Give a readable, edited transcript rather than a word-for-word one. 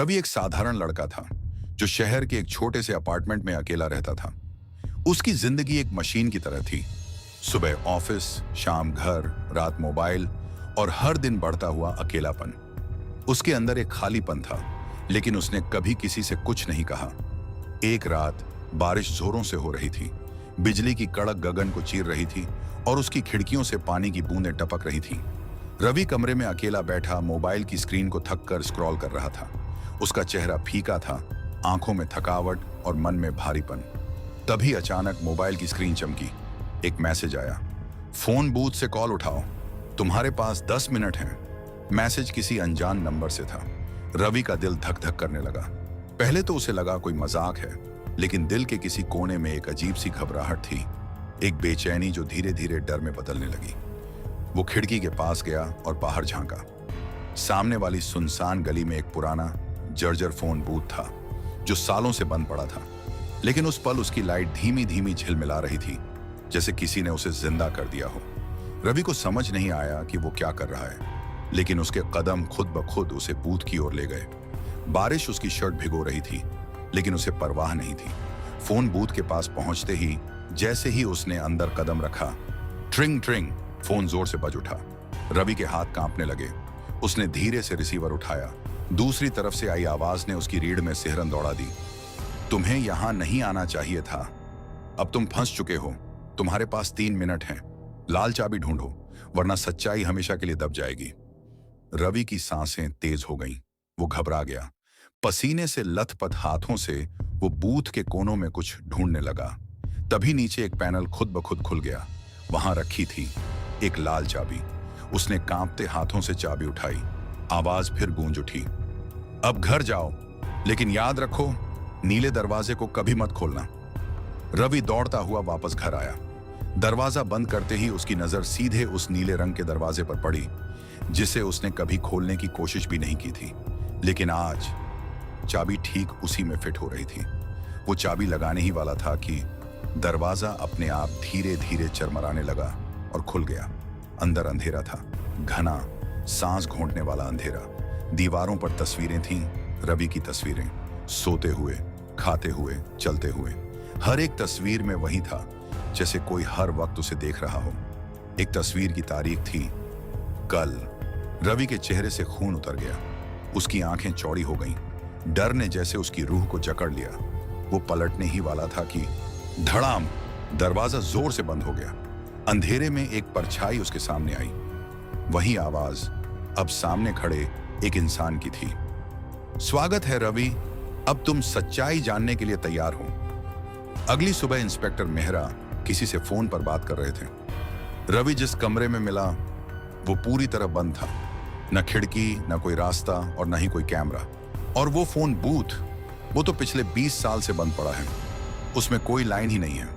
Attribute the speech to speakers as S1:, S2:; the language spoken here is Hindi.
S1: रवि एक साधारण लड़का था जो शहर के एक छोटे से अपार्टमेंट में अकेला रहता था। उसकी जिंदगी एक मशीन की तरह थी। सुबह ऑफिस, शाम घर, रात मोबाइल और हर दिन बढ़ता हुआ अकेलापन। उसके अंदर एक खालीपन था, लेकिन उसने कभी किसी से कुछ नहीं कहा। एक रात बारिश जोरों से हो रही थी। बिजली की कड़क गगन को चीर रही थी और उसकी खिड़कियों से पानी की बूंदें टपक रही थीं। रवि कमरे में अकेला बैठा मोबाइल की स्क्रीन को थककर स्क्रॉल कर रहा था। उसका चेहरा फीका था, आंखों में थकावट और मन में भारीपन। तभी अचानक मोबाइल की स्क्रीन चमकी। एक मैसेज आया, फोन बूथ से कॉल उठाओ, तुम्हारे पास 10 मिनट हैं। मैसेज किसी अनजान नंबर से था। रवि का दिल धक धक करने लगा। पहले तो उसे लगा कोई मजाक है, लेकिन दिल के किसी कोने में एक अजीब सी घबराहट थी, एक बेचैनी जो धीरे धीरे डर में बदलने लगी। वो खिड़की के पास गया और बाहर झांका। सामने वाली सुनसान गली में एक पुराना जर्जर फोन बूथ था जो सालों से बंद पड़ा था, लेकिन उस पल उसकी लाइट धीमी धीमी झिलमिला रही थी, जैसे किसी ने उसे जिंदा कर दिया हो। रवि को समझ नहीं आया कि वो क्या कर रहा है, लेकिन उसके कदम खुद ब खुद उसे बूथ की ओर ले गए। बारिश उसकी शर्ट भिगो रही थी, लेकिन उसे परवाह नहीं थी। फोन बूथ के पास पहुंचते ही जैसे ही उसने अंदर कदम रखा, ट्रिंग ट्रिंग फोन जोर से बज उठा। रवि के हाथ कांपने लगे। उसने धीरे से रिसीवर उठाया। दूसरी तरफ से आई आवाज ने उसकी रीढ़ में सिहरन दौड़ा दी। तुम्हें यहां नहीं आना चाहिए था, अब तुम फंस चुके हो। तुम्हारे पास 3 मिनट हैं, लाल चाबी ढूंढो, वरना सच्चाई हमेशा के लिए दब जाएगी। रवि की सांसें तेज हो गईं। वो घबरा गया। पसीने से लथपथ हाथों से वो बूथ के कोनों में कुछ ढूंढने लगा। तभी नीचे एक पैनल खुद ब खुद खुल गया। वहां रखी थी एक लाल चाबी। उसने कांपते हाथों से चाबी उठाई। आवाज फिर गूंज उठी, अब घर जाओ, लेकिन याद रखो नीले दरवाजे को कभी मत खोलना। रवि दौड़ता हुआ वापस घर आया। दरवाजा बंद करते ही उसकी नजर सीधे उस नीले रंग के दरवाजे पर पड़ी, जिसे उसने कभी खोलने की कोशिश भी नहीं की थी। लेकिन आज चाबी ठीक उसी में फिट हो रही थी। वो चाबी लगाने ही वाला था कि दरवाजा अपने आप धीरे धीरे चरमराने लगा और खुल गया। अंदर अंधेरा था, घना, सांस घोंटने वाला अंधेरा। दीवारों पर तस्वीरें थीं, रवि की तस्वीरें, सोते हुए, खाते हुए, चलते हुए। हर एक तस्वीर में वही था, जैसे कोई हर वक्त उसे देख रहा हो। एक तस्वीर की तारीख थी कल। रवि के चेहरे से खून उतर गया। उसकी आंखें चौड़ी हो गईं। डर ने जैसे उसकी रूह को जकड़ लिया। वो पलटने ही वाला था कि धड़ाम, दरवाजा जोर से बंद हो गया। अंधेरे में एक परछाई उसके सामने आई। वही आवाज अब सामने खड़े एक इंसान की थी। स्वागत है रवि, अब तुम सच्चाई जानने के लिए तैयार हो। अगली सुबह इंस्पेक्टर मेहरा किसी से फोन पर बात कर रहे थे। रवि जिस कमरे में मिला वो पूरी तरह बंद था। न खिड़की, न कोई रास्ता और न ही कोई कैमरा। और वो फोन बूथ, वो तो पिछले 20 साल से बंद पड़ा है। उसमें कोई लाइन ही नहीं है।